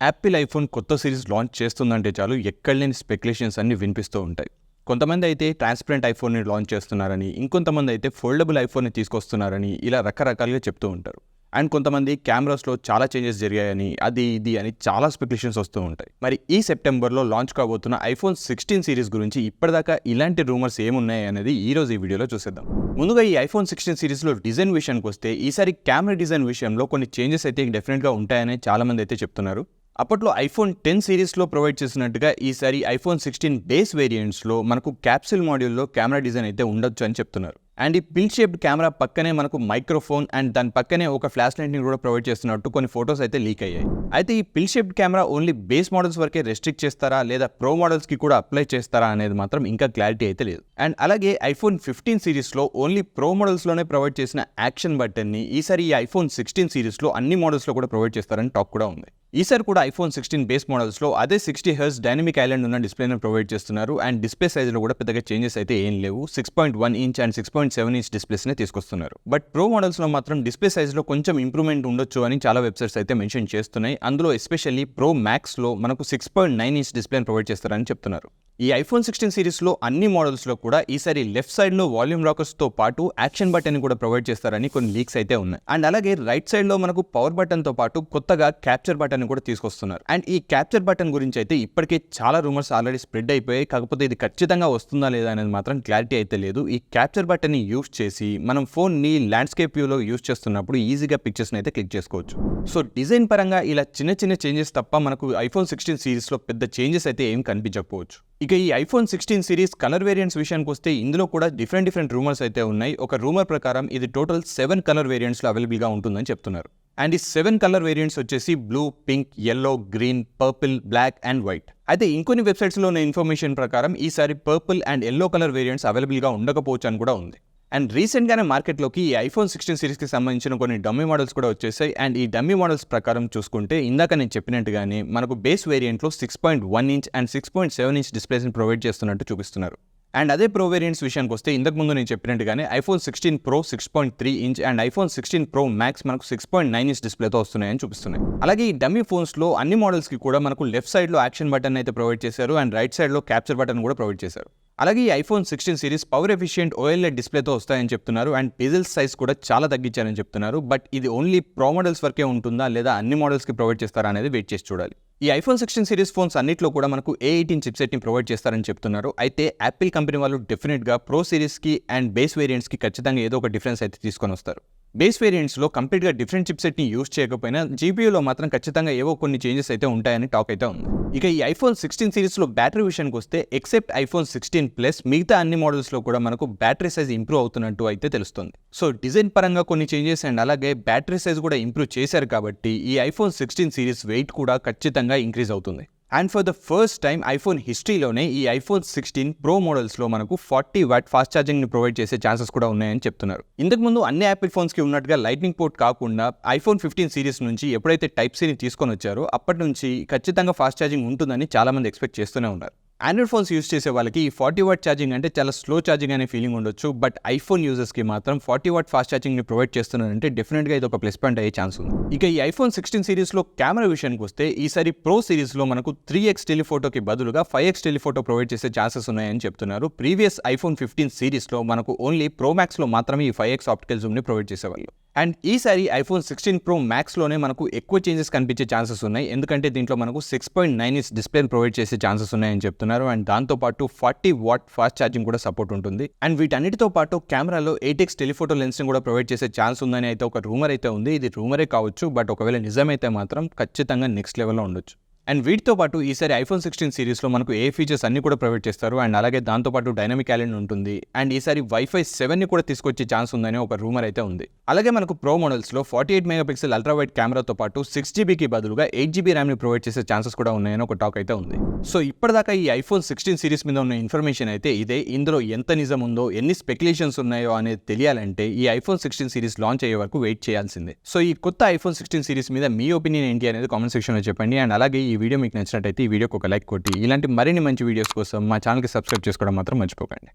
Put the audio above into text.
Apple iPhone కొత్త series launch చేస్తుందంటే చాలు ఎక్కడలేని స్పెక్యులేషన్స్ అన్ని వినిపిస్తూ ఉంటాయి. కొంతమంది అయితే ట్రాన్స్పరెంట్ ఐఫోన్ని లాంచ్ చేస్తున్నారని, ఇంకొంతమంది అయితే ఫోల్డబుల్ ఐఫోన్ని తీసుకొస్తున్నారని ఇలా రకరకాలుగా చెప్తూ ఉంటారు. అండ్ కొంతమంది కెమెరాస్లో చాలా చేంజెస్ జరిగాయని, అది ఇది అని చాలా స్పెక్యులేషన్స్ వస్తూ ఉంటాయి. మరి ఈ సెప్టెంబర్లో లాంచ్ కాబోతున్న ఐఫోన్ 16 సిరీస్ గురించి ఇప్పటిదాకా ఇలాంటి రూమర్స్ ఏమున్నాయి అనేది ఈ రోజు ఈ వీడియోలో చూసేద్దాం. ముందుగా ఈ ఐఫోన్ 16 సిరీస్లో డిజైన్ విషయానికి వస్తే, ఈసారి కెమెరా డిజైన్ విషయంలో కొన్ని చేంజెస్ అయితే డెఫినెట్గా ఉంటాయని చాలా మంది అయితే చెప్తున్నారు. అప్పట్లో ఐఫోన్ 10 సిరీస్లో ప్రొవైడ్ చేసినట్టుగా ఈసారి ఐఫోన్ 16 బేస్ వేరియంట్స్లో మనకు క్యాప్సిల్ మాడ్యూల్లో కెమెరా డిజైన్ అయితే ఉండొచ్చు అని చెప్తున్నారు. అండ్ ఈ పిన్ షేప్డ్ కెమెరా పక్కనే మనకు మైక్రోఫోన్ అండ్ దాని పక్కనే ఒక ఫ్లాష్ లైట్ని కూడా ప్రొవైడ్ చేస్తున్నట్టు కొన్ని ఫొటోస్ అయితే లీక్ అయ్యాయి. అయితే ఈ pin shaped camera only base models వరకే రెస్ట్రిక్ట్ చేస్తారా లేదా ప్రో మోడల్స్కి కూడా అప్లై చేస్తారా అనేది మాత్రం ఇంకా క్లారిటీ అయితే లేదు. అండ్ అలాగే ఐఫోన్ 15 సిరీస్లో ఓన్లీ ప్రో మోడల్స్లోనే ప్రొవైడ్ చేసిన యాక్షన్ బటన్ని ఈసారి ఈ ఐఫోన్ 16 సిరీస్లో అన్ని మోడల్స్లో కూడా ప్రొవైడ్ చేస్తారని టాక్ కూడా ఉంది. ఈసారి కూడా ఐఫోన్ 16 బేస్ మోడల్స్లో అదే 60 హెర్ట్జ్ డైనమిక్ ఐలాండ్ ఉన్న డిస్ప్లేని ప్రొవైడ్ చేస్తున్నారు. అండ్ డిస్ప్లే సైజ్లో కూడా పెద్దగా చేంజెస్ అయితే ఏం లేవు. 6.1 ఇంచ్ అండ్ 6.7 ఇంచ్ డిస్ప్లేస్ని తీసుకొస్తున్నారు. బట్ ప్రో మోడల్స్లో మాత్రం డిస్ప్లే సైజ్లో కొంచెం ఇంప్రూవ్మెంట్ ఉండొచ్చు అని చాలా వెబ్సైట్స్ అయితే మెన్షన్ చేస్తున్నాయి. అందులో ఎస్పెషల్లీ ప్రో మ్యాక్స్లో మనకు 6.9 ఇంచ్ డిస్ప్లేని ప్రొవైడ్ చేస్తారని చెప్తున్నారు. ఈ ఐఫోన్ 16 సిరీస్లో అన్ని మోడల్స్లో కూడా ఈసారి లెఫ్ట్ సైడ్లో వాల్యూమ్ రాకర్స్తో పాటు యాక్షన్ బటన్ కూడా ప్రొవైడ్ చేస్తారని కొన్ని లీక్స్ అయితే ఉన్నాయి. అండ్ అలాగే రైట్ సైడ్లో మనకు పవర్ బటన్తో పాటు కొత్తగా క్యాప్చర్ బటన్ కూడా తీసుకొస్తున్నారు. అండ్ ఈ క్యాప్చర్ బటన్ గురించి అయితే ఇప్పటికే చాలా రూమర్స్ ఆల్రెడీ స్ప్రెడ్ అయిపోయాయి. కాకపోతే ఇది ఖచ్చితంగా వస్తుందా లేదా అనేది మాత్రం క్లారిటీ అయితే లేదు. ఈ క్యాప్చర్ బటన్ని యూజ్ చేసి మనం ఫోన్ని ల్యాండ్స్కేప్ వ్యూలో యూజ్ చేస్తున్నప్పుడు ఈజీగా పిక్చర్స్ని అయితే క్లిక్ చేసుకోవచ్చు. సో డిజైన్ పరంగా ఇలా చిన్న చిన్న చేంజెస్ తప్ప మనకు ఐఫోన్ 16 సిరీస్లో పెద్ద చేంజెస్ అయితే ఏం కనిపించకపోవచ్చు. ఇక ఈ ఐఫోన్ 16 సిరీస్ కలర్ వేరియంట్స్ విషయానికి వస్తే ఇందులో కూడా డిఫరెంట్ రూమర్స్ అయితే ఉన్నాయి. ఒక రూమర్ ప్రకారం ఇది టోటల్ 7 కలర్ వేరియంట్స్లో అవైలబుల్గా ఉంటుందని చెప్తున్నారు. అండ్ ఈ 7 కలర్ వేరియంట్స్ వచ్చేసి blue, pink, yellow, green, purple, black and white. అయితే ఇంకొన్ని వెబ్సైట్స్లో ఉన్న ఇన్ఫర్మేషన్ ప్రకారం ఈసారి purple and yellow colour variants అవైలబుల్గా ఉండకపోవచ్చు అని కూడా ఉంది. అండ్ రీసెంట్గానే మార్కెట్లోకి ఈ ఐఫోన్ 16 సిరీస్కి సంబంధించిన కొన్ని డమ్మీ మోడల్స్ కూడా వచ్చేసాయి. అండ్ ఈ డమ్మీ మోడల్స్ ప్రకారం చూసుకుంటే ఇందాక నేను చెప్పినట్టుగానే మనకు బేస్ వేరియంట్లో 6.1 ఇంచ్ అండ్ 6.7 ఇంచ్ డిస్ప్లేస్ని ప్రొవైడ్ చేస్తున్నట్టు చూపిస్తున్నారు. అండ్ అదే ప్రో వేరియంట్స్ విషయానికి వస్తే ఇంతకుముందు నేను చెప్పినట్టుగానే iPhone 16 pro 6.3 inch and iPhone 16 pro max మనకు 6.9 ఇంచ్ డిస్ప్లేతో వస్తున్నాయని చూపిస్తున్నాయి. అలాగే ఈ డమ్మీ ఫోన్స్లో అన్ని మోడల్స్కి కూడా మనకు లెఫ్ట్ సైడ్లో యాక్షన్ బటన్ అయితే ప్రొవైడ్ చేశారు అండ్ రైట్ సైడ్లో క్యాప్చర్ బటన్ కూడా ప్రొవైడ్ చేశారు. అలాగే ఈ iPhone 16 series power efficient OLED డిస్ప్లేతో వస్తాయని చెప్తున్నారు. అండ్ బెజిల్ సైజ్ కూడా చాలా తగ్గించారని చెప్తున్నారు. బట్ ఇది ఓన్లీ ప్రో మోడల్స్ వరకే ఉంటుందా లేదా అన్ని మోడల్స్కి ప్రొవైడ్ చేస్తారా అనేది వెయిట్ చేసి చూడాలి. ఈ ఐఫోన్ 16 సిరీస్ ఫోన్స్ అన్నిట్లో కూడా మనకు A18 చిప్సెట్ని ప్రొవైడ్ చేస్తారని చెప్తున్నారు. అయితే యాపిల్ కంపెనీ వాళ్ళు డెఫినెట్గా ప్రో సిరీస్కి అండ్ బేస్ వేరియంట్స్కి ఖచ్చితంగా ఏదో ఒక డిఫరెన్స్ అయితే తీసుకొని వస్తారు. బేస్ వేరియంట్స్లో కంప్లీట్గా డిఫరెంట్ చిప్సెట్ని యూజ్ చేయకపోయినా GPUలో మాత్రం ఖచ్చితంగా ఏవో కొన్ని చేంజెస్ అయితే ఉంటాయని టాక్ అయితే ఉంది. ఇక ఈ ఐఫోన్ 16 సిరీస్లో బ్యాటరీ విషయానికి వస్తే ఎక్సెప్ట్ ఐఫోన్ 16 ప్లస్ మిగతా అన్ని మోడల్స్లో కూడా మనకు బ్యాటరీ సైజ్ ఇంప్రూవ్ అవుతున్నట్టు అయితే తెలుస్తుంది. సో డిజైన్ పరంగా కొన్ని చేంజెస్ అండ్ అలాగే బ్యాటరీ సైజ్ కూడా ఇంప్రూవ్ చేశారు కాబట్టి ఈ ఐఫోన్ 16 సిరీస్ వెయిట్ కూడా ఖచ్చితంగా ఇంక్రీజ్ అవుతుంది. And for the first time iPhone హిస్టరీలోనే ఈ ఐఫోన్ 16 ప్రో మోడల్స్లో మనకు 40 వాట్ ఫాస్ట్ ఛార్జింగ్ని ప్రొవైడ్ చేసే ఛాన్సెస్ కూడా ఉన్నాయని చెప్తున్నారు. ఇంతకుముందు అన్ని యాపిల్ ఫోన్స్కి ఉన్నట్టుగా లైట్నింగ్ పోర్ట్ కాకుండా ఐఫోన్ 15 సిరీస్ నుంచి ఎప్పుడైతే టైప్ సిని తీసుకొని వచ్చారో అప్పటి నుంచి ఖచ్చితంగా ఫాస్ట్ ఛార్జింగ్ ఉంటుందని చాలామంది ఎక్స్పెక్ట్ చేస్తూనే ఉన్నారు. ఆండ్రాయిడ్ ఫోన్స్ యూజ్ చేసే వాళ్ళకి ఈ 40 వాట్ ఛార్జింగ్ అంటే చాలా స్లో ఛార్జింగ్ అనే ఫీలింగ్ ఉండొచ్చు. బట్ ఐఫోన్ యూజర్స్కి మాత్రం 40 వాట్ ఫాస్ట్ ఛార్జింగ్ని ప్రొవైడ్ చేస్తున్నారంటే డెఫినెట్గా ఇది ఒక ప్లస్ పాయింట్ అయ్యే ఛాన్స్ ఉంది. ఇక ఈ ఐఫోన్ 16 సిరీస్లో కెమెరా విషయానికి వస్తే ఈసారి ప్రో సిరీస్లో మనకు 3x టెలిఫోటోకి బదులుగా 5x టెలిఫోటో ప్రొవైడ్ చేసే ఛాన్సెస్ ఉన్నాయని చెప్తున్నారు. ప్రీవియస్ ఐఫోన్ 15 సిరీస్లో మనకు ఓన్లీ ప్రో మ్యాక్స్లో మాత్రమే ఈ 5x ఆప్టికల్ జూమ్ని ప్రొవైడ్ చేసేవాళ్ళు. అండ్ ఈసారి ఐఫోన్ 16 ప్రో మ్యాక్స్లోనే మనకు ఎక్కువ చేంజెస్ కనిపించే ఛాన్సెస్ ఉన్నాయి. ఎందుకంటే దీంట్లో మనకు 6.9 ఇంచ్ డిస్ప్లేని ప్రొవైడ్ చేసే ఛాన్సెస్ ఉన్నాయని చెప్తున్నారు. అండ్ దాంతోపాటు 40 వాట్ ఫాస్ట్ ఛార్జింగ్ కూడా సపోర్ట్ ఉంటుంది. అండ్ వీటన్నిటితో పాటు కెమెరాలో 8x టెలిఫోటో లెన్స్ని కూడా ప్రొవైడ్ చేసే ఛాన్స్ ఉందని అయితే ఒక రూమర్ అయితే ఉంది. ఇది రూమరే కావచ్చు, బట్ ఒకవేళ నిజమైతే మాత్రం ఖచ్చితంగా నెక్స్ట్ లెవెల్లో ఉండొచ్చు. అండ్ వీటితో పాటు ఈసారి ఐఫోన్ 16 సిరీస్లో మనకు ఏ ఫీచర్స్ అన్ని కూడా ప్రొవైడ్ చేస్తారు. అండ్ అలాగే దాంతోపాటు డైనమిక్ ఐలాండ్ ఉంటుంది. అండ్ ఈసారి వైఫై 7ని కూడా తీసుకొచ్చే ఛాన్స్ ఉందని ఒక రూమర్ అయితే ఉంది. అలాగే మనకు ప్రో మోడల్స్లో 48 మెగాపిక్సెల్ అల్ట్రా వైడ్ కెమెరాతో పాటు 6GB బదులుగా 8GB ర్యామ్ని ప్రొవైడ్ చేసే ఛాన్సెస్ కూడా ఉన్నాయని ఒక టాక్ అయితే ఉంది. సో ఇప్పటిదాకా ఈ ఐఫోన్ 16 సిరీస్ మీద ఉన్న ఇన్ఫర్మేషన్ అయితే ఇదే. ఇందులో ఎంత నిజం ఉందో, ఎన్ని స్పెక్యులేషన్స్ ఉన్నాయో అనేది తెలియాలంటే ఈ ఐఫోన్ 16 సిరీస్ లాంచ్ అయ్యే వరకు వెయిట్ చేయాల్సిందే. సో ఈ కొత్త ఐఫోన్ 16 సిరీస్ మీద మీ ఒపీనియన్ ఏంటి అనేది కామెంట్ సెక్షన్లో చెప్పండి. అండ్ అలాగే ఈ వీడియో మీకు నచ్చినట్టయితే ఈ వీడియోకి ఒక లైక్ కొట్టి ఇలాంటి మరిన్ని మంచి వీడియోస్ కోసం మా ఛానల్కి సబ్స్క్రైబ్ చేసుకోవడం మాత్రం మర్చిపోకండి.